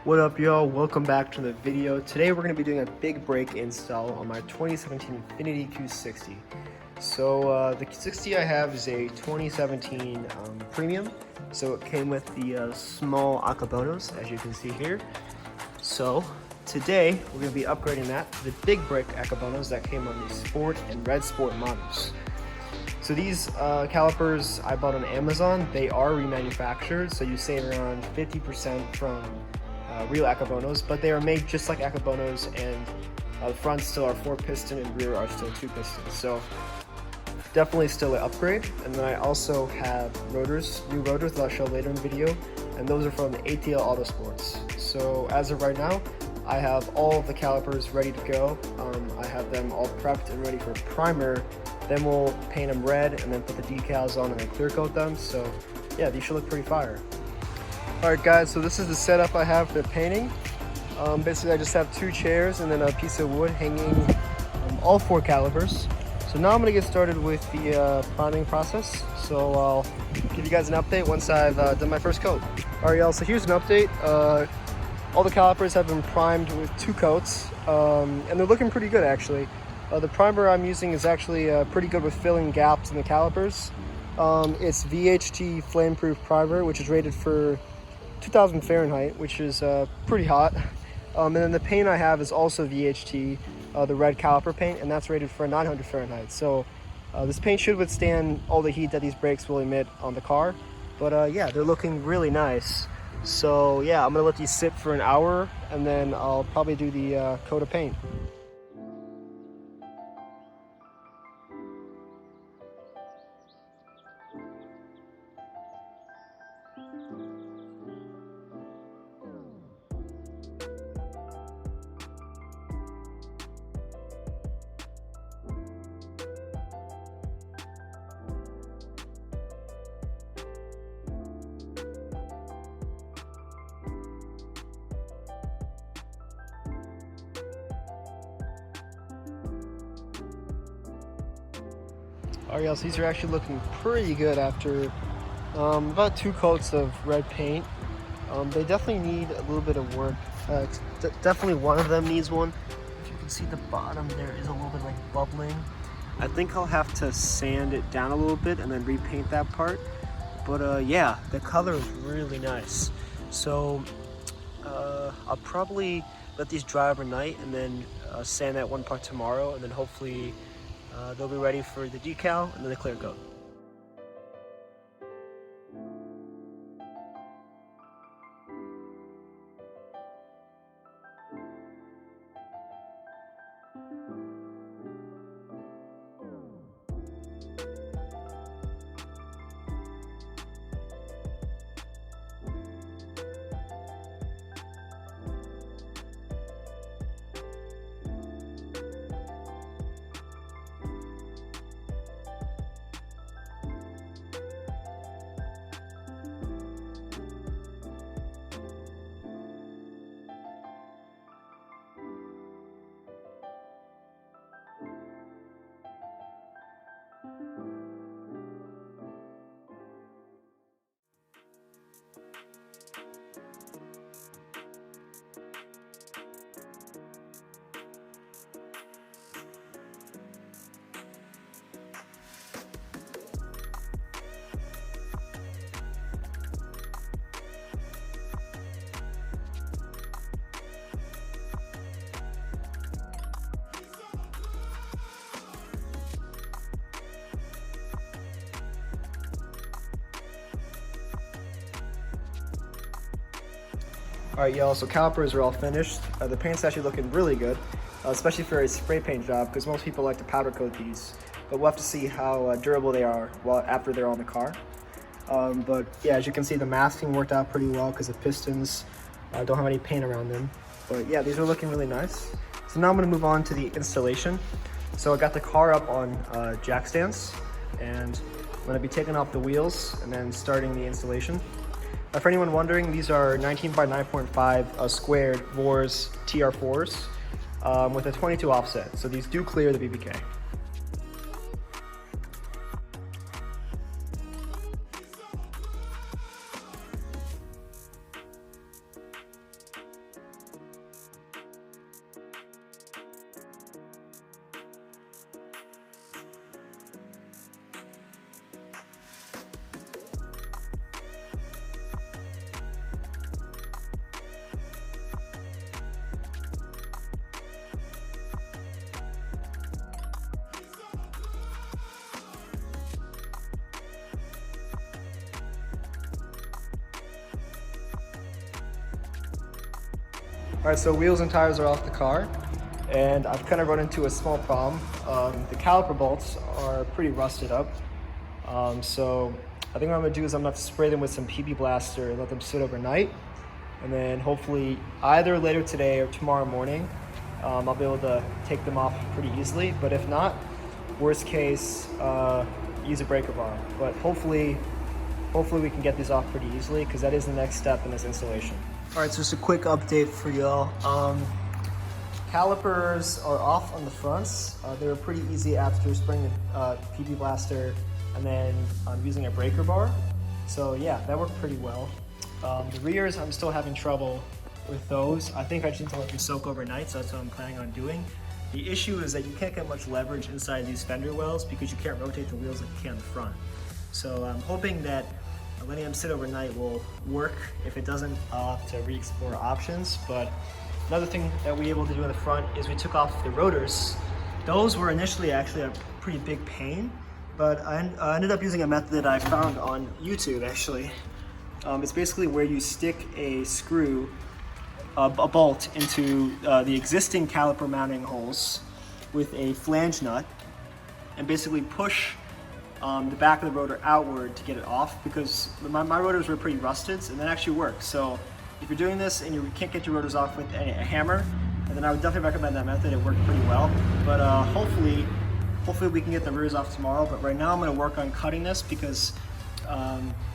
What up, y'all? Welcome back to the video. Today we're going to be doing a big brake install on my 2017 Infiniti Q60. So the Q60 I have is a 2017 premium, so it came with the small Akabonos, as you can see here. So today we're going to be upgrading that to the big brake Akabonos that came on the Sport and Red Sport models. So these calipers I bought on Amazon. They are remanufactured, so you save around 50% from real Akabonos, but they are made just like Akabonos, and the front still are 4-piston and rear are still 2-pistons. So definitely still an upgrade. And then I also have rotors, new rotors that I'll show later in the video, and those are from the ATL Autosports. So as of right now, I have all of the calipers ready to go. I have them all prepped and ready for primer. Then we'll paint them red and then put the decals on and then clear coat them. So yeah, these should look pretty fire. Alright guys, so this is the setup I have for the painting. Basically I just have 2 chairs and then a piece of wood hanging all 4 calipers. So now I'm going to get started with the priming process. So I'll give you guys an update once I've done my first coat. Alright y'all, so here's an update. All the calipers have been primed with 2 coats, and they're looking pretty good actually. The primer I'm using is actually pretty good with filling gaps in the calipers. It's VHT flame-proof primer, which is rated for 2000 Fahrenheit, which is pretty hot. And then the paint I have is also VHT, the red caliper paint, and that's rated for 900 Fahrenheit. So this paint should withstand all the heat that these brakes will emit on the car. But yeah, they're looking really nice. So yeah, I'm gonna let these sit for an hour, and then I'll probably do the coat of paint. Alright y'all, so these are actually looking pretty good after about 2 coats of red paint. They definitely need a little bit of work. Definitely one of them needs one. If you can see the bottom, there is a little bit like bubbling. I think I'll have to sand it down a little bit and then repaint that part. But yeah, the color is really nice. So I'll probably let these dry overnight and then sand that one part tomorrow, and then hopefully they'll be ready for the decal and then the clear coat. Alright y'all, so calipers are all finished. The paint's actually looking really good, especially for a spray paint job, because most people like to powder coat these. But we'll have to see how durable they are after they're on the car. But yeah, as you can see, the masking worked out pretty well because the pistons don't have any paint around them. But yeah, these are looking really nice. So now I'm going to move on to the installation. So I got the car up on jack stands, and I'm going to be taking off the wheels and then starting the installation. For anyone wondering, these are 19 by 9.5 squared Vors TR4s with a 22 offset. So these do clear the BBK. All right, so wheels and tires are off the car, and I've kind of run into a small problem. The caliper bolts are pretty rusted up. So I think what I'm gonna do is I'm gonna have to spray them with some PB Blaster and let them sit overnight. And then hopefully either later today or tomorrow morning, I'll be able to take them off pretty easily. But if not, worst case, use a breaker bar. But hopefully we can get these off pretty easily because that is the next step in this installation. All right, so just a quick update for y'all. Calipers are off on the fronts. They were pretty easy after spraying the PB Blaster and then using a breaker bar. So yeah, that worked pretty well. The rears, I'm still having trouble with those. I think I just need to let them soak overnight, so that's what I'm planning on doing. The issue is that you can't get much leverage inside these fender wells because you can't rotate the wheels like you can in the front. So I'm hoping that letting them sit overnight will work. If it doesn't, I'll have to re-explore options. But another thing that we were able to do in the front is we took off the rotors. Those were initially actually a pretty big pain, but I ended up using a method that I found on YouTube actually. It's basically where you stick a screw, a bolt into the existing caliper mounting holes with a flange nut and basically push the back of the rotor outward to get it off, because my rotors were pretty rusted and that actually works. So if you're doing this and you can't get your rotors off with a hammer, then I would definitely recommend that method. It worked pretty well. But hopefully we can get the rears off tomorrow. But right now I'm going to work on cutting this because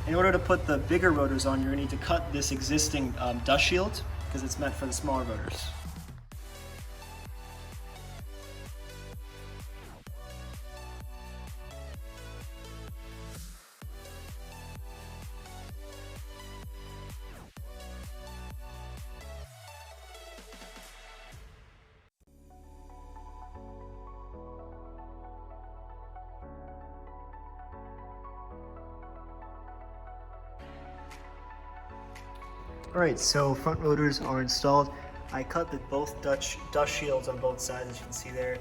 in order to put the bigger rotors on, you're going to need to cut this existing dust shield because it's meant for the smaller rotors. All right, so front rotors are installed. I cut both dust shields on both sides, as you can see there.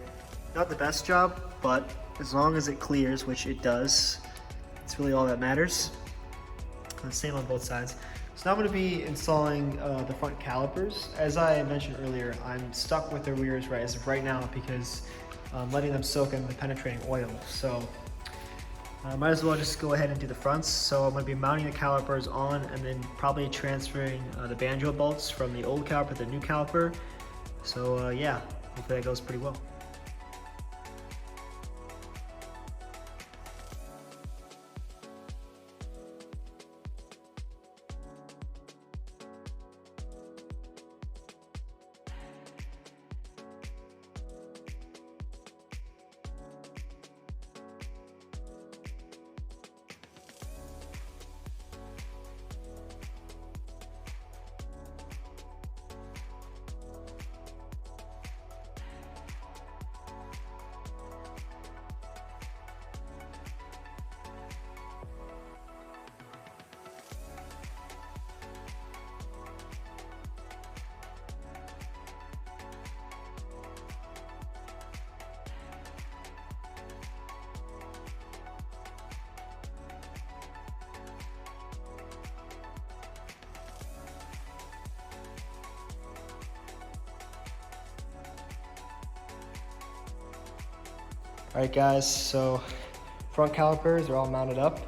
Not the best job, but as long as it clears, which it does, it's really all that matters. And the same on both sides. So now I'm going to be installing the front calipers. As I mentioned earlier, I'm stuck with the rears as of right now because I'm letting them soak in the penetrating oil. So might as well just go ahead and do the fronts. So I'm going to be mounting the calipers on and then probably transferring the banjo bolts from the old caliper to the new caliper. So yeah, hopefully that goes pretty well. All right guys, so front calipers are all mounted up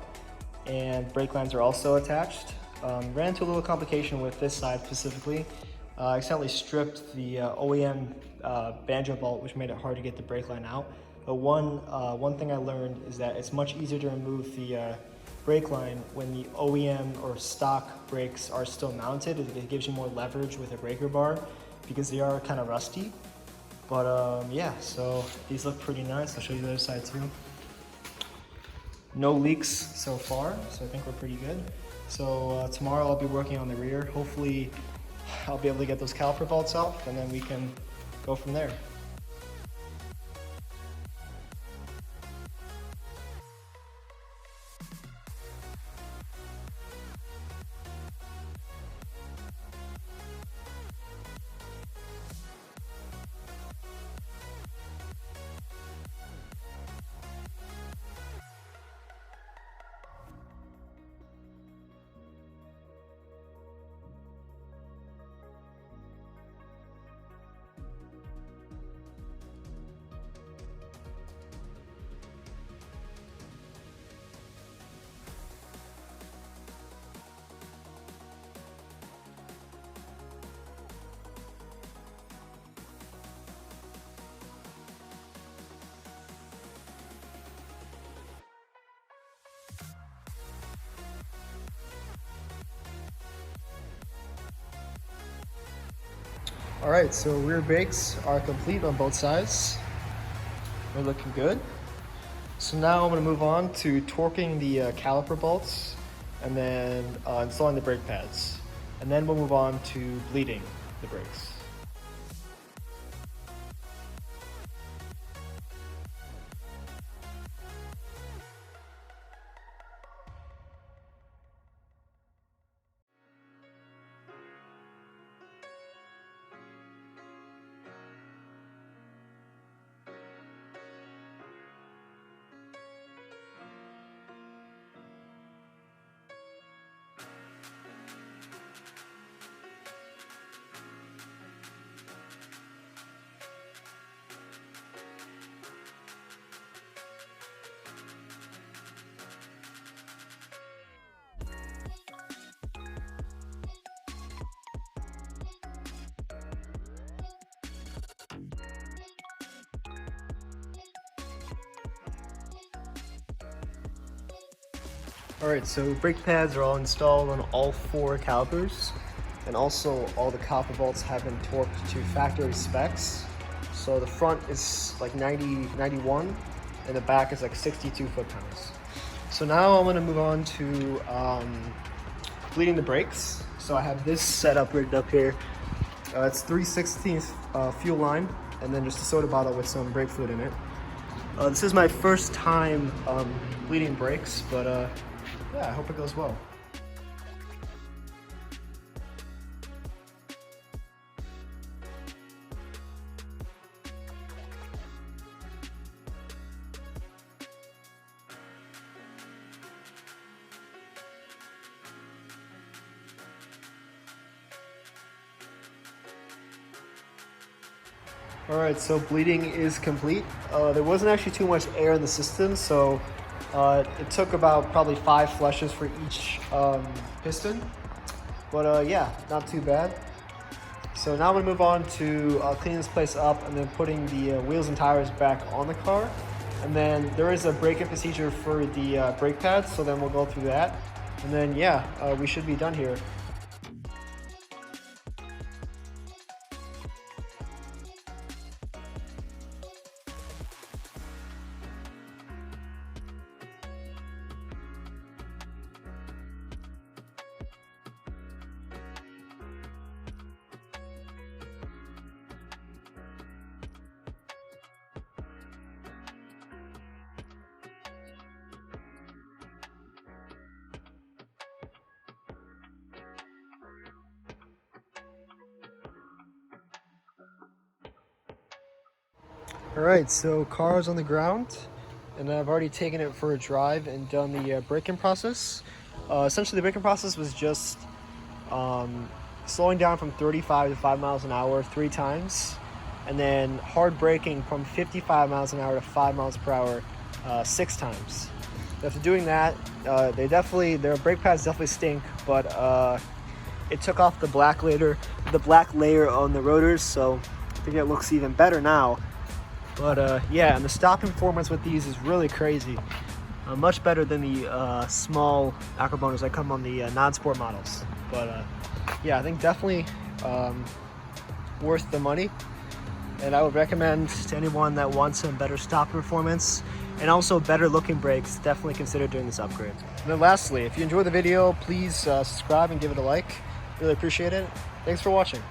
and brake lines are also attached. Ran into a little complication with this side specifically. I accidentally stripped the OEM banjo bolt, which made it hard to get the brake line out. But one thing I learned is that it's much easier to remove the brake line when the OEM or stock brakes are still mounted. It gives you more leverage with a breaker bar because they are kind of rusty. But yeah, so these look pretty nice. I'll show you the other side too. No leaks so far, so I think we're pretty good. So tomorrow I'll be working on the rear. Hopefully I'll be able to get those caliper bolts off and then we can go from there. All right, so rear brakes are complete on both sides. They're looking good. So now I'm going to move on to torquing the caliper bolts and then installing the brake pads. And then we'll move on to bleeding the brakes. All right, so brake pads are all installed on all 4 calipers, and also all the caliper bolts have been torqued to factory specs. So the front is like 91, and the back is like 62 foot-pounds. So now I'm going to move on to bleeding the brakes. So I have this setup rigged up here. It's 3/16 fuel line, and then just a soda bottle with some brake fluid in it. This is my first time bleeding brakes, but yeah, I hope it goes well. All right, so bleeding is complete. There wasn't actually too much air in the system, so it took about probably 5 flushes for each piston. But yeah, not too bad. So now I'm gonna move on to cleaning this place up and then putting the wheels and tires back on the car. And then there is a break-in procedure for the brake pads, so then we'll go through that. And then yeah, we should be done here. All right, so car's on the ground, and I've already taken it for a drive and done the braking process. Essentially, the braking process was just slowing down from 35 to 5 miles an hour 3 times, and then hard braking from 55 miles an hour to 5 miles per hour 6 times. After doing that, their brake pads definitely stink, but it took off the black layer on the rotors, so I think it looks even better now. But yeah, and the stopping performance with these is really crazy. Much better than the small acroboners that come on the non-sport models. But yeah, I think definitely worth the money. And I would recommend to anyone that wants some better stop performance and also better looking brakes, definitely consider doing this upgrade. And then lastly, if you enjoyed the video, please subscribe and give it a like. Really appreciate it. Thanks for watching.